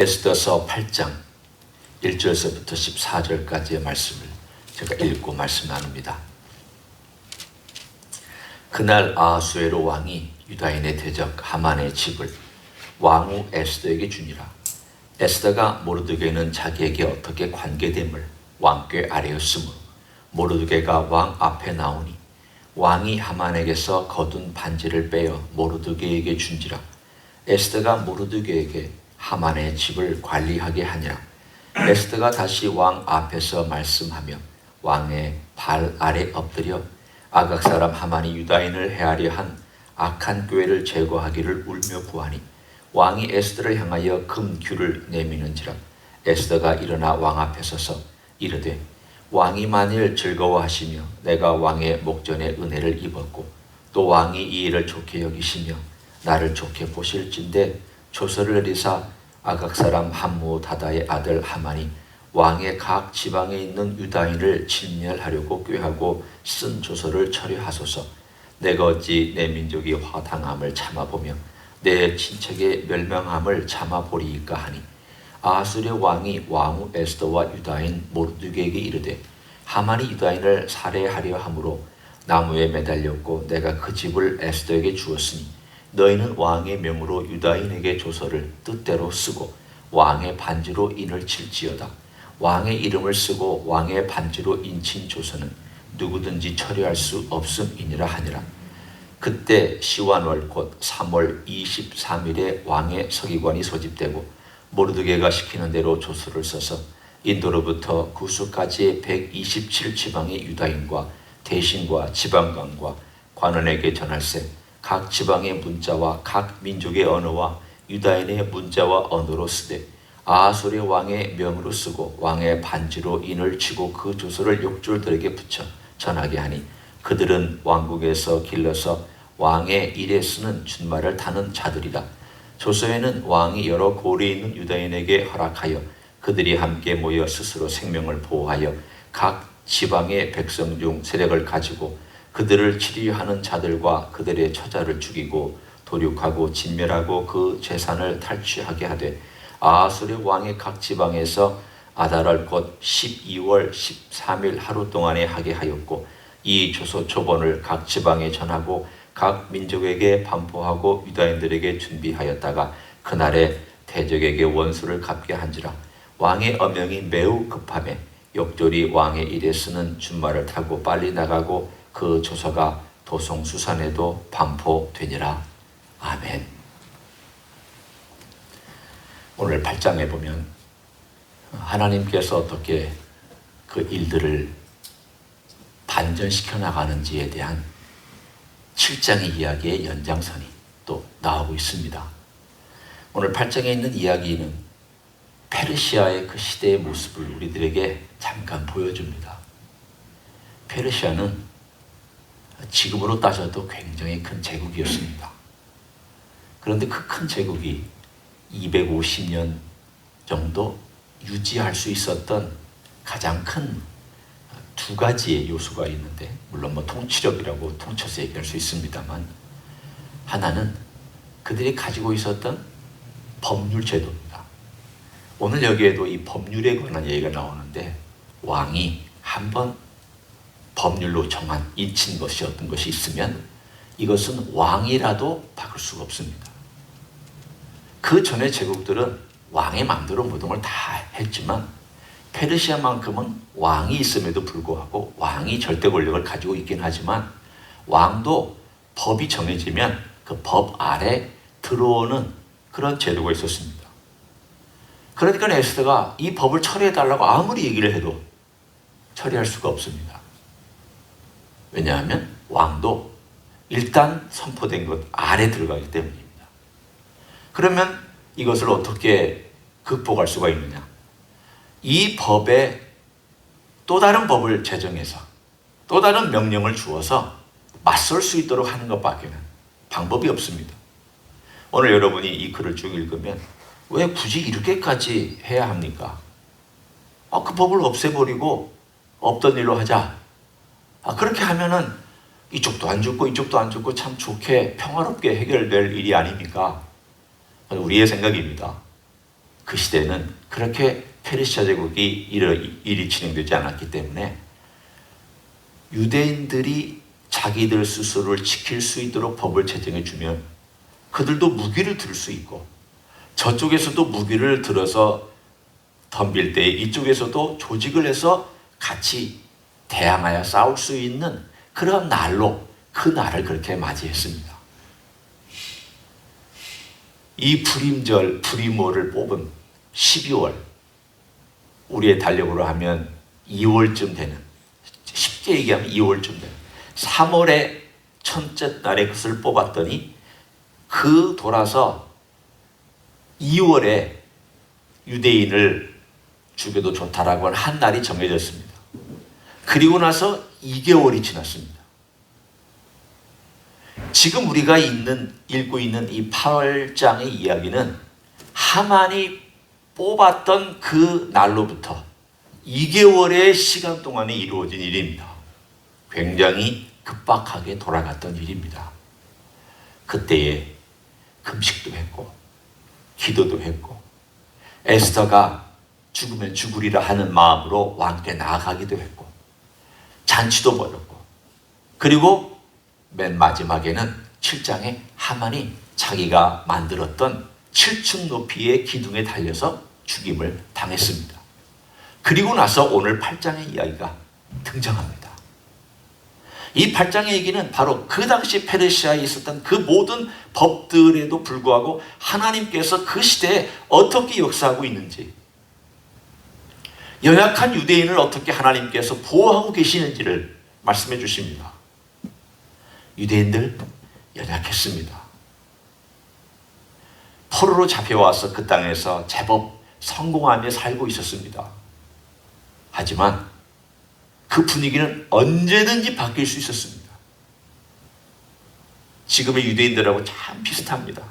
에스더서 8장 1절서부터 14절까지의 말씀을 제가 읽고 말씀 나눕니다. 그날 아하수에로 왕이 유다인의 대적 하만의 집을 왕후 에스더에게 주니라. 에스더가 모르드게는 자기에게 어떻게 관계됨을 왕께 아뢰었으므로 모르드게가 왕 앞에 나오니 왕이 하만에게서 거둔 반지를 빼어 모르드게에게 준지라. 에스더가 모르드게에게 하만의 집을 관리하게 하니라. 에스더가 다시 왕 앞에서 말씀하며 왕의 발 아래 엎드려 아각 사람 하만이 유다인을 해하려 한 악한 꾀를 제거하기를 울며 구하니 왕이 에스더를 향하여 금규를 내미는지라. 에스더가 일어나 왕 앞에 서서 이르되 왕이 만일 즐거워하시며 내가 왕의 목전에 은혜를 입었고 또 왕이 이 일을 좋게 여기시며 나를 좋게 보실진대 조서를 내리사 아각 사람 함무다다의 아들 하만이 왕의 각 지방에 있는 유다인을 진멸하려고 꾀하고 쓴 조서를 철회하소서. 내가 어찌 내 민족이 화당함을 참아보며 내 친척의 멸망함을 참아보리이까 하니 아하수르의 왕이 왕후 에스더와 유다인 모르드게에게 이르되 하만이 유다인을 살해하려 함으로 나무에 매달렸고 내가 그 집을 에스더에게 주었으니 너희는 왕의 명으로 유다인에게 조서를 뜻대로 쓰고 왕의 반지로 인을 칠지어다. 왕의 이름을 쓰고 왕의 반지로 인친 조서는 누구든지 처리할 수 없음이니라 하니라. 그때 시완월 곧 3월 23일에 왕의 서기관이 소집되고 모르드게가 시키는 대로 조서를 써서 인도로부터 구수까지의 127지방의 유다인과 대신과 지방관과 관원에게 전할세. 각 지방의 문자와 각 민족의 언어와 유다인의 문자와 언어로 쓰되 아하수르 왕의 명으로 쓰고 왕의 반지로 인을 치고 그 조서를 욕졸들에게 붙여 전하게 하니 그들은 왕국에서 길러서 왕의 일에 쓰는 준말을 타는 자들이라. 조서에는 왕이 여러 고리에 있는 유다인에게 허락하여 그들이 함께 모여 스스로 생명을 보호하여 각 지방의 백성 중 세력을 가지고 그들을 치리하는 자들과 그들의 처자를 죽이고 도륙하고 진멸하고 그 재산을 탈취하게 하되 아하수르 왕의 각 지방에서 아달월 곧 12월 13일 하루 동안에 하게 하였고 이 조서 초본을 각 지방에 전하고 각 민족에게 반포하고 유다인들에게 준비하였다가 그날에 대적에게 원수를 갚게 한지라. 왕의 어명이 매우 급하매 욕졸이 왕의 일에 쓰는 준말을 타고 빨리 나가고 그 조서가 도성수산에도 반포되니라. 아멘. 오늘 8장에 보면 하나님께서 어떻게 그 일들을 반전시켜 나가는지에 대한 7장의 이야기의 연장선이 또 나오고 있습니다. 오늘 8장에 있는 이야기는 페르시아의 그 시대의 모습을 우리들에게 잠깐 보여줍니다. 페르시아는 지금으로 따져도 굉장히 큰 제국이었습니다. 그런데 그 큰 제국이 250년 정도 유지할 수 있었던 가장 큰 두 가지의 요소가 있는데, 물론 통치력이라고 통쳐서 얘기할 수 있습니다만, 하나는 그들이 가지고 있었던 법률 제도입니다. 오늘 여기에도 이 법률에 관한 얘기가 나오는데, 왕이 한번 법률로 정한 인친 것이 어떤 것이 있으면 이것은 왕이라도 바꿀 수가 없습니다. 그 전에 제국들은 왕의 마음대로 모든 걸 다 했지만 페르시아만큼은 왕이 있음에도 불구하고 왕이 절대 권력을 가지고 있긴 하지만 왕도 법이 정해지면 그 법 아래 들어오는 그런 제도가 있었습니다. 그러니까 에스더가 이 법을 처리해달라고 아무리 얘기를 해도 처리할 수가 없습니다. 왜냐하면 왕도 일단 선포된 것 아래 들어가기 때문입니다. 그러면 이것을 어떻게 극복할 수가 있느냐? 이 법에 또 다른 법을 제정해서 또 다른 명령을 주어서 맞설 수 있도록 하는 것밖에는 방법이 없습니다. 오늘 여러분이 이 글을 쭉 읽으면 왜 굳이 이렇게까지 해야 합니까? 그 법을 없애버리고 없던 일로 하자. 그렇게 하면은 이쪽도 안 죽고 이쪽도 안 죽고 참 좋게 평화롭게 해결될 일이 아닙니까? 우리의 생각입니다. 그 시대는 그렇게 페르시아 제국이 일이 진행되지 않았기 때문에 유대인들이 자기들 스스로를 지킬 수 있도록 법을 제정해 주면 그들도 무기를 들 수 있고, 저쪽에서도 무기를 들어서 덤빌 때 이쪽에서도 조직을 해서 같이 대항하여 싸울 수 있는 그런 날로 그 날을 그렇게 맞이했습니다. 이 불임절, 불임월을 뽑은 12월, 우리의 달력으로 하면 2월쯤 되는, 쉽게 얘기하면 2월쯤 되는 3월의 첫째 날에 그것을 뽑았더니 그 돌아서 2월에 유대인을 죽여도 좋다라고 하는 한 날이 정해졌습니다. 그리고 나서 2개월이 지났습니다. 지금 우리가 읽고 있는 이 8장의 이야기는 하만이 뽑았던 그 날로부터 2개월의 시간 동안에 이루어진 일입니다. 굉장히 급박하게 돌아갔던 일입니다. 그때에 금식도 했고 기도도 했고 에스더가 죽으면 죽으리라 하는 마음으로 왕께 나아가기도 했고 잔치도 벌였고, 그리고 맨 마지막에는 7장에 하만이 자기가 만들었던 7층 높이의 기둥에 달려서 죽임을 당했습니다. 그리고 나서 오늘 8장의 이야기가 등장합니다. 이 8장의 얘기는 바로 그 당시 페르시아에 있었던 그 모든 법들에도 불구하고 하나님께서 그 시대에 어떻게 역사하고 있는지, 연약한 유대인을 어떻게 하나님께서 보호하고 계시는지를 말씀해 주십니다. 유대인들 연약했습니다. 포로로 잡혀와서 그 땅에서 제법 성공하며 살고 있었습니다. 하지만 그 분위기는 언제든지 바뀔 수 있었습니다. 지금의 유대인들하고 참 비슷합니다.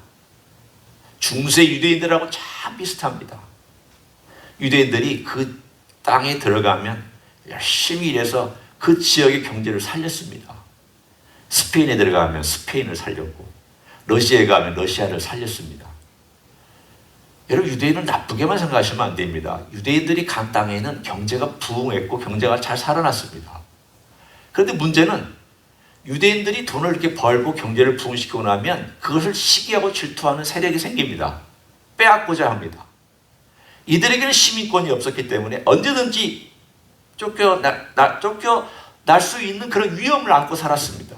중세 유대인들하고 참 비슷합니다. 유대인들이 그 땅에 들어가면 열심히 일해서 그 지역의 경제를 살렸습니다. 스페인에 들어가면 스페인을 살렸고, 러시아에 가면 러시아를 살렸습니다. 여러분, 유대인은 나쁘게만 생각하시면 안 됩니다. 유대인들이 간 땅에는 경제가 부흥했고 경제가 잘 살아났습니다. 그런데 문제는 유대인들이 돈을 이렇게 벌고 경제를 부흥시키고 나면 그것을 시기하고 질투하는 세력이 생깁니다. 빼앗고자 합니다. 이들에게는 시민권이 없었기 때문에 언제든지 쫓겨날 수 있는 그런 위험을 안고 살았습니다.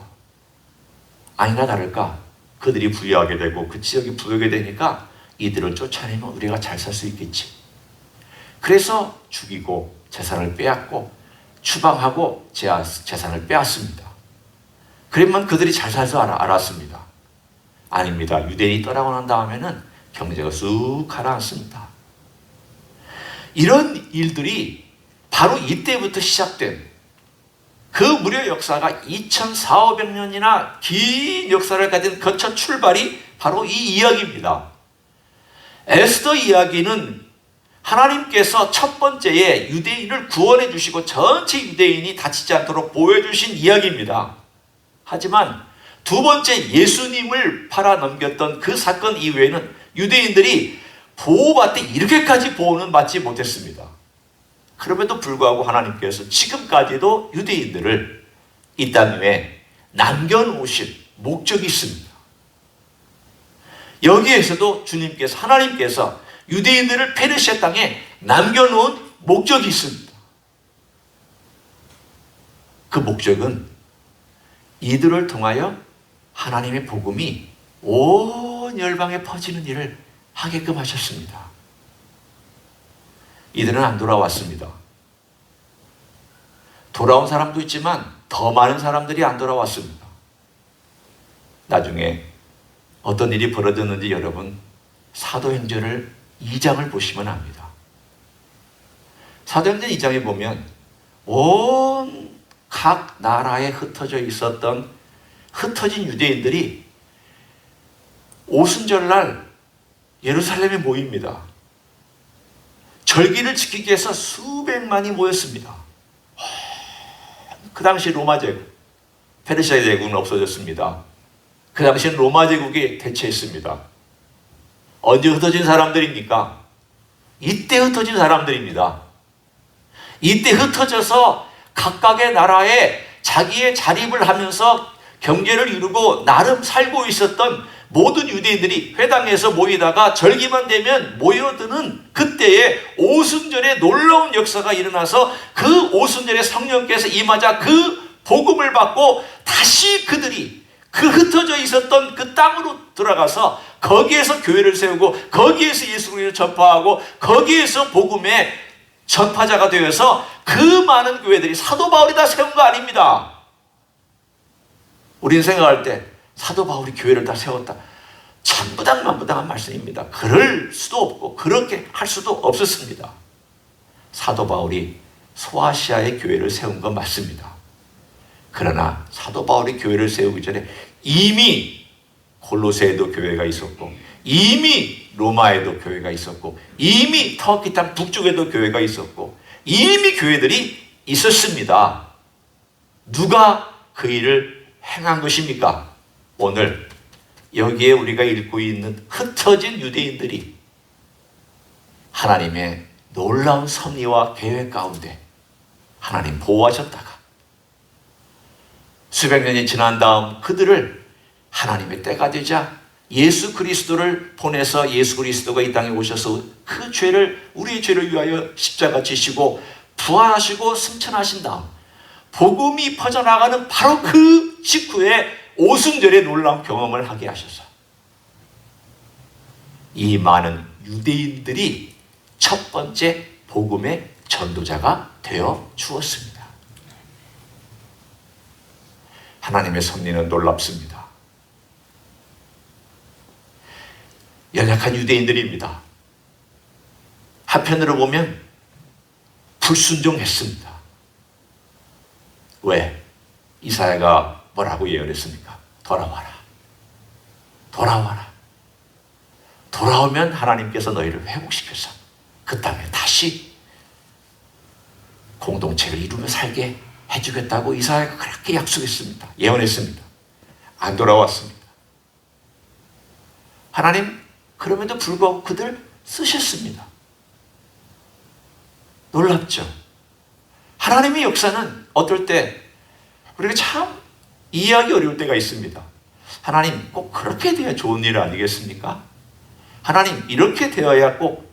아니나 다를까 그들이 부유하게 되고 그 지역이 부유하게 되니까 이들을 쫓아내면 우리가 잘 살 수 있겠지. 그래서 죽이고 재산을 빼앗고 추방하고 재산을 빼앗습니다. 그러면 그들이 잘 살 줄 알았습니다. 아닙니다. 유대인이 떠나고 난 다음에는 경제가 쑥 가라앉습니다. 이런 일들이 바로 이때부터 시작된 그 무려 역사가 2400~500년이나 긴 역사를 가진 거쳐 출발이 바로 이 이야기입니다. 에스더 이야기는 하나님께서 첫 번째에 유대인을 구원해 주시고 전체 유대인이 다치지 않도록 보호해 주신 이야기입니다. 하지만 두 번째 예수님을 팔아넘겼던 그 사건 이후에는 유대인들이 보호받되 이렇게까지 보호는 받지 못했습니다. 그럼에도 불구하고 하나님께서 지금까지도 유대인들을 이 땅 위에 남겨놓으신 목적이 있습니다. 여기에서도 주님께서, 하나님께서 유대인들을 페르시아 땅에 남겨놓은 목적이 있습니다. 그 목적은 이들을 통하여 하나님의 복음이 온 열방에 퍼지는 일을 하게끔 하셨습니다. 이들은 안 돌아왔습니다. 돌아온 사람도 있지만 더 많은 사람들이 안 돌아왔습니다. 나중에 어떤 일이 벌어졌는지 여러분 사도행전을 2장을 보시면 압니다. 사도행전 2장에 보면 온 각 나라에 흩어져 있었던 흩어진 유대인들이 오순절날 예루살렘에 모입니다. 절기를 지키기 위해서 수백만이 모였습니다. 그 당시 로마 제국, 페르시아 제국은 없어졌습니다. 그 당시엔 로마 제국이 대체했습니다. 언제 흩어진 사람들입니까? 이때 흩어진 사람들입니다. 이때 흩어져서 각각의 나라에 자기의 자립을 하면서 경제를 이루고 나름 살고 있었던 모든 유대인들이 회당에서 모이다가 절기만 되면 모여드는 그때에 오순절에 놀라운 역사가 일어나서 그 오순절에 성령께서 임하자 그 복음을 받고 다시 그들이 그 흩어져 있었던 그 땅으로 들어가서 거기에서 교회를 세우고 거기에서 예수 그리스도를 전파하고 거기에서 복음의 전파자가 되어서 그 많은 교회들이 사도 바울이 다 세운 거 아닙니다. 우리는 생각할 때 사도 바울이 교회를 다 세웠다. 천부당만부당한 말씀입니다. 그럴 수도 없고 그렇게 할 수도 없었습니다. 사도 바울이 소아시아의 교회를 세운 건 맞습니다. 그러나 사도 바울이 교회를 세우기 전에 이미 골로새에도 교회가 있었고 이미 로마에도 교회가 있었고 이미 터키 땅 북쪽에도 교회가 있었고 이미 교회들이 있었습니다. 누가 그 일을 행한 것입니까? 오늘 여기에 우리가 읽고 있는 흩어진 유대인들이 하나님의 놀라운 섭리와 계획 가운데 하나님 보호하셨다가 수백 년이 지난 다음 그들을 하나님의 때가 되자 예수 그리스도를 보내서 예수 그리스도가 이 땅에 오셔서 그 죄를 우리의 죄를 위하여 십자가 지시고 부활하시고 승천하신 다음 복음이 퍼져나가는 바로 그 직후에 오순절의 놀라운 경험을 하게 하셔서 이 많은 유대인들이 첫 번째 복음의 전도자가 되어 주었습니다. 하나님의 섭리는 놀랍습니다. 연약한 유대인들입니다. 한편으로 보면 불순종했습니다. 왜? 이사야가 뭐라고 예언했습니까? 돌아와라. 돌아와라. 돌아오면 하나님께서 너희를 회복시켜서 그 땅에 다시 공동체를 이루며 살게 해주겠다고 이사야가 그렇게 약속했습니다. 예언했습니다. 안 돌아왔습니다. 하나님 그럼에도 불구하고 그들 쓰셨습니다. 놀랍죠? 하나님의 역사는 어떨 때 우리가 참 이해하기 어려울 때가 있습니다. 하나님 꼭 그렇게 돼야 좋은 일 아니겠습니까? 하나님 이렇게 되어야 꼭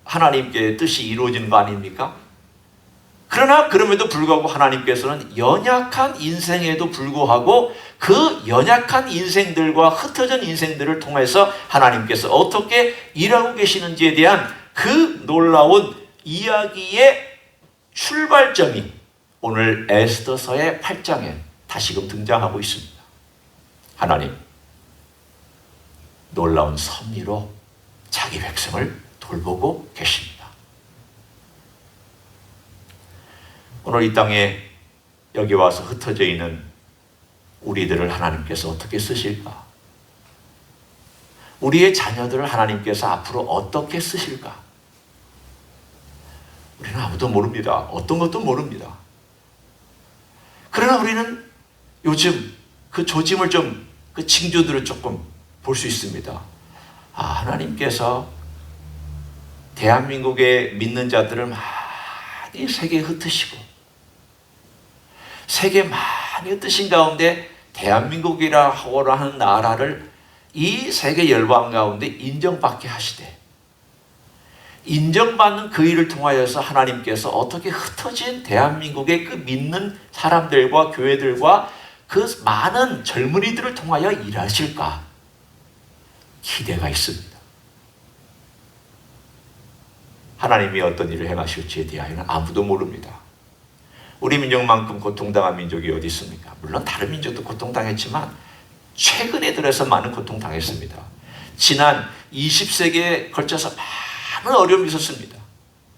하나님께 뜻이 이루어지는 거 아닙니까? 그러나 그럼에도 불구하고 하나님께서는 연약한 인생에도 불구하고 그 연약한 인생들과 흩어진 인생들을 통해서 하나님께서 어떻게 일하고 계시는지에 대한 그 놀라운 이야기의 출발점이 오늘 에스더서의 8장에 다시금 등장하고 있습니다. 하나님 놀라운 섭리로 자기 백성을 돌보고 계십니다. 오늘 이 땅에 여기 와서 흩어져 있는 우리들을 하나님께서 어떻게 쓰실까? 우리의 자녀들을 하나님께서 앞으로 어떻게 쓰실까? 우리는 아무도 모릅니다. 어떤 것도 모릅니다. 그러나 우리는 요즘 그 조짐을 그 징조들을 조금 볼 수 있습니다. 아, 하나님께서 대한민국의 믿는 자들을 많이 세계에 흩으시고 세계 많이 흩으신 가운데 대한민국이라고 하는 나라를 이 세계 열방 가운데 인정받게 하시되 인정받는 그 일을 통하여서 하나님께서 어떻게 흩어진 대한민국의 그 믿는 사람들과 교회들과 그 많은 젊은이들을 통하여 일하실까 기대가 있습니다. 하나님이 어떤 일을 행하실지에 대하여는 아무도 모릅니다. 우리 민족만큼 고통당한 민족이 어디 있습니까? 물론 다른 민족도 고통당했지만 최근에 들어서 많은 고통당했습니다. 지난 20세기에 걸쳐서 많은 어려움이 있었습니다.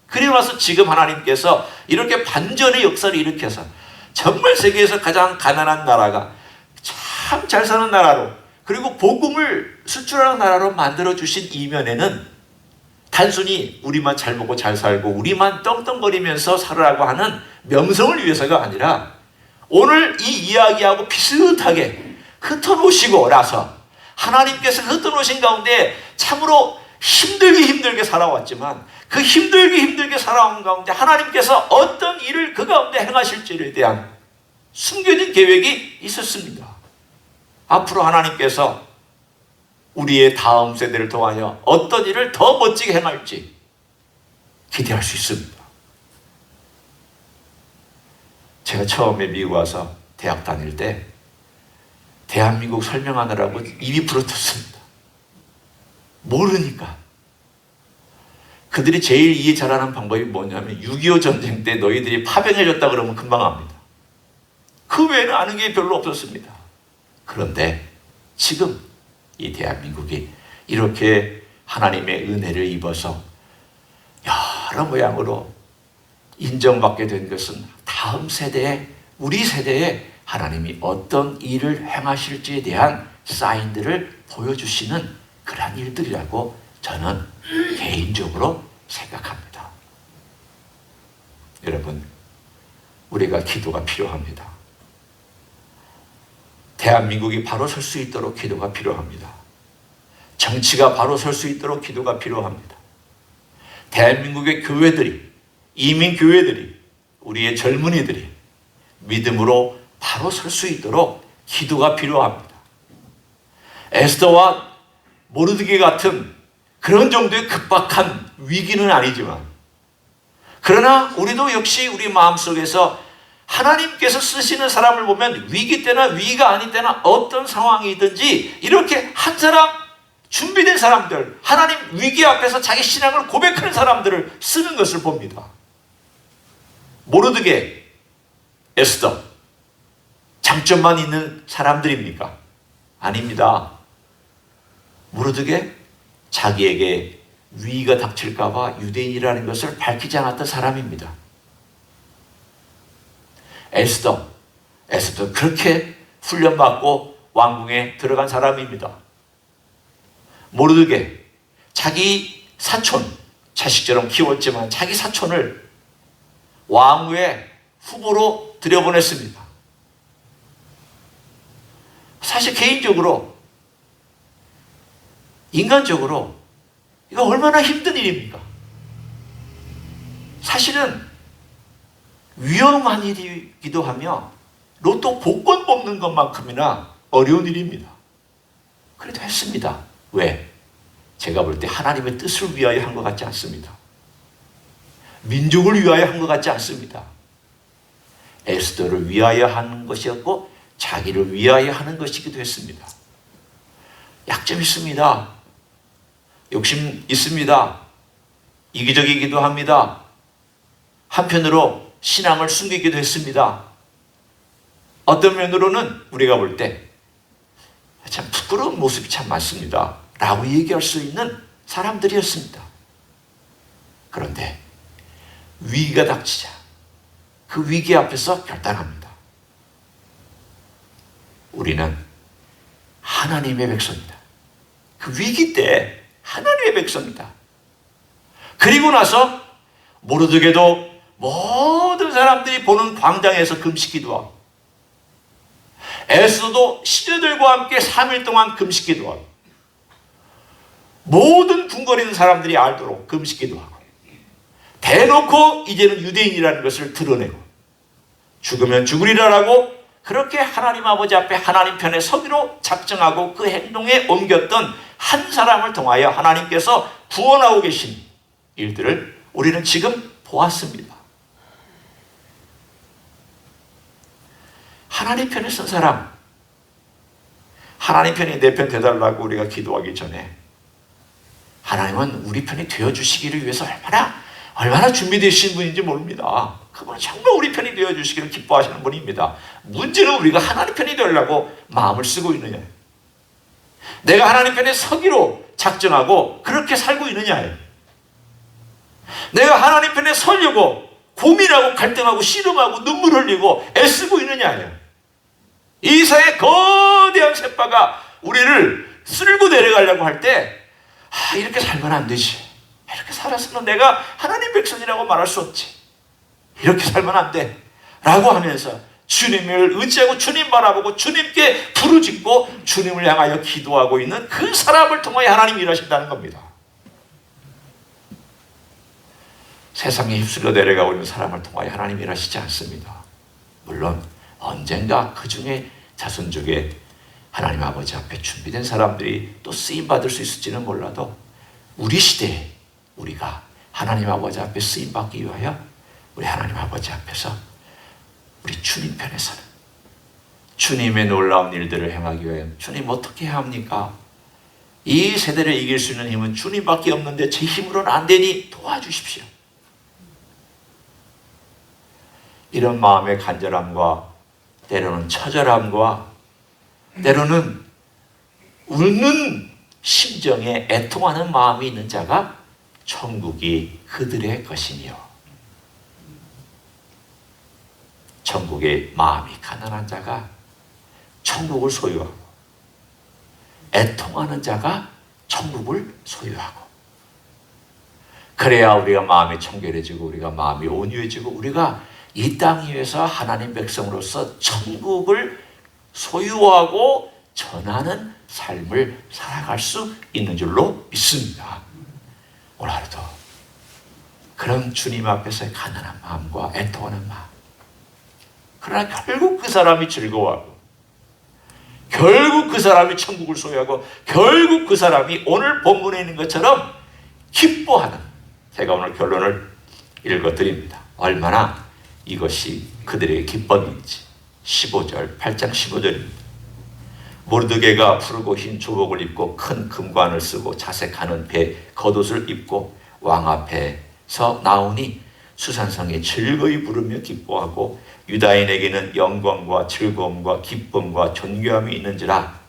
그리고 나서 지금 하나님께서 이렇게 반전의 역사를 일으켜서 정말 세계에서 가장 가난한 나라가 참 잘 사는 나라로 그리고 복음을 수출하는 나라로 만들어주신 이면에는 단순히 우리만 잘 먹고 잘 살고 우리만 떵떵거리면서 살으라고 하는 명성을 위해서가 아니라 오늘 이 이야기하고 비슷하게 흩어놓으시고 나서 하나님께서 흩어놓으신 가운데 참으로 힘들게 살아왔지만 그 힘들게 살아온 가운데 하나님께서 어떤 일을 그 가운데 행하실지에 대한 숨겨진 계획이 있었습니다. 앞으로 하나님께서 우리의 다음 세대를 통하여 어떤 일을 더 멋지게 행할지 기대할 수 있습니다. 제가 처음에 미국 와서 대학 다닐 때 대한민국 설명하느라고 입이 부러졌습니다. 모르니까. 그들이 제일 이해 잘하는 방법이 뭐냐면 6.25 전쟁 때 너희들이 파병해줬다 그러면 금방 압니다. 그 외에는 아는 게 별로 없었습니다. 그런데 지금 이 대한민국이 이렇게 하나님의 은혜를 입어서 여러 모양으로 인정받게 된 것은 다음 세대에, 우리 세대에 하나님이 어떤 일을 행하실지에 대한 사인들을 보여주시는 그러한 일들이라고 저는 개인적으로 생각합니다. 여러분, 우리가 기도가 필요합니다. 대한민국이 바로 설 수 있도록 기도가 필요합니다. 정치가 바로 설 수 있도록 기도가 필요합니다. 대한민국의 교회들이, 이민교회들이, 우리의 젊은이들이 믿음으로 바로 설 수 있도록 기도가 필요합니다. 에스더와 모르드게 같은 그런 정도의 급박한 위기는 아니지만, 그러나 우리도 역시 우리 마음속에서 하나님께서 쓰시는 사람을 보면 위기 때나 위기가 아닌 때나 어떤 상황이든지 이렇게 한 사람, 준비된 사람들, 하나님 위기 앞에서 자기 신앙을 고백하는 사람들을 쓰는 것을 봅니다. 모르드게, 에스더, 장점만 있는 사람들입니까? 아닙니다. 모르드게 자기에게 위기가 닥칠까 봐 유대인이라는 것을 밝히지 않았던 사람입니다. 에스더 그렇게 훈련받고 왕궁에 들어간 사람입니다. 모르드게 자기 사촌, 자식처럼 키웠지만 자기 사촌을 왕후의 후보로 들여보냈습니다. 사실 개인적으로, 인간적으로 이거 얼마나 힘든 일입니까? 사실은 위험한 일이기도 하며 로또 복권 뽑는 것만큼이나 어려운 일입니다. 그래도 했습니다. 왜? 제가 볼 때 하나님의 뜻을 위하여 한 것 같지 않습니다. 민족을 위하여 한 것 같지 않습니다. 에스더를 위하여 하는 것이었고 자기를 위하여 하는 것이기도 했습니다. 약점 있습니다. 욕심 있습니다. 이기적이기도 합니다. 한편으로 신앙을 숨기기도 했습니다. 어떤 면으로는 우리가 볼 때 참 부끄러운 모습이 참 많습니다 라고 얘기할 수 있는 사람들이었습니다. 그런데 위기가 닥치자 그 위기 앞에서 결단합니다. 우리는 하나님의 백성이다. 그 위기 때 하나님의 백성이다. 그리고 나서 모르드게도 모든 사람들이 보는 광장에서 금식기도 하고, 에스더도 시녀들과 함께 3일 동안 금식기도 하고, 모든 궁거리는 사람들이 알도록 금식기도 하고, 대놓고 이제는 유대인이라는 것을 드러내고, 죽으면 죽으리라라고 그렇게 하나님 아버지 앞에 하나님 편에 서기로 작정하고 그 행동에 옮겼던 한 사람을 통하여 하나님께서 구원하고 계신 일들을 우리는 지금 보았습니다. 하나님 편에 선 사람, 하나님 편이 내 편 되달라고 우리가 기도하기 전에 하나님은 우리 편이 되어주시기를 위해서 얼마나 준비되신 분인지 모릅니다. 그분은 정말 우리 편이 되어주시기를 기뻐하시는 분입니다. 문제는 우리가 하나님 편이 되려고 마음을 쓰고 있느냐, 내가 하나님 편에 서기로 작정하고 그렇게 살고 있느냐예요. 내가 하나님 편에 서려고 고민하고 갈등하고 씨름하고 눈물 흘리고 애쓰고 있느냐예요. 이 사회의 거대한 셋바가 우리를 쓸고 내려가려고 할 때 이렇게 살면 안 되지, 이렇게 살았으면 내가 하나님 백성이라고 말할 수 없지, 이렇게 살면 안 돼 라고 하면서 주님을 의지하고 주님 바라보고 주님께 부르짖고 주님을 향하여 기도하고 있는 그 사람을 통하여 하나님이 일하신다는 겁니다. 세상에 휩쓸려 내려가고 있는 사람을 통하여 하나님 일하시지 않습니다. 물론 언젠가 그 중에 자손 중에 하나님 아버지 앞에 준비된 사람들이 또 쓰임받을 수 있을지는 몰라도 우리 시대에 우리가 하나님 아버지 앞에 쓰임받기 위하여 우리 하나님 아버지 앞에서 우리 주님 편에서는 주님의 놀라운 일들을 행하기 위하여 주님 어떻게 해야 합니까? 이 세대를 이길 수 있는 힘은 주님밖에 없는데 제 힘으로는 안 되니 도와주십시오. 이런 마음의 간절함과 때로는 처절함과 때로는 웃는 심정에 애통하는 마음이 있는 자가 천국이 그들의 것이니요. 천국의 마음이 가난한 자가 천국을 소유하고 애통하는 자가 천국을 소유하고 그래야 우리가 마음이 청결해지고 우리가 마음이 온유해지고 우리가 이 땅 위에서 하나님 백성으로서 천국을 소유하고 전하는 삶을 살아갈 수 있는 줄로 믿습니다. 오늘 하루도 그런 주님 앞에서의 가난한 마음과 애통하는 마음, 그러나 결국 그 사람이 즐거워하고 결국 그 사람이 천국을 소유하고 결국 그 사람이 오늘 본문에 있는 것처럼 기뻐하는, 제가 오늘 결론을 읽어드립니다. 얼마나 이것이 그들의 기쁨인지. 15절, 8장 15절입니다. 모르드게가 푸르고 흰 조복을 입고 큰 금관을 쓰고 자색하는 배 겉옷을 입고 왕 앞에서 나오니 수산성이 즐거이 부르며 기뻐하고 유다인에게는 영광과 즐거움과 기쁨과 존귀함이 있는지라.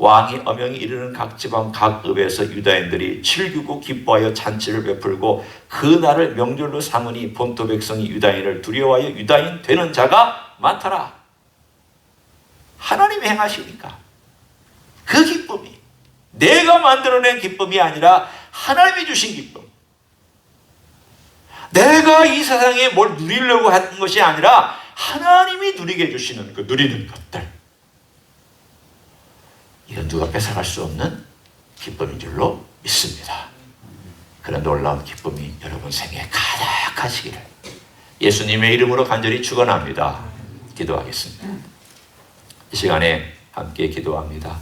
왕이 엄영이 이르는 각 지방 각 읍에서 유다인들이 즐기고 기뻐하여 잔치를 베풀고 그 날을 명절로 삼으니 본토 백성이 유다인을 두려워하여 유다인 되는 자가 많더라. 하나님이 행하시니까 그 기쁨이 내가 만들어낸 기쁨이 아니라 하나님이 주신 기쁨, 내가 이 세상에 뭘 누리려고 하는 것이 아니라 하나님이 누리게 해주시는 그 누리는 것들, 이건 누가 뺏어갈 수 없는 기쁨인 줄로 믿습니다. 그런 놀라운 기쁨이 여러분 생애에 가득하시기를 예수님의 이름으로 간절히 축원합니다. 기도하겠습니다. 이 시간에 함께 기도합니다.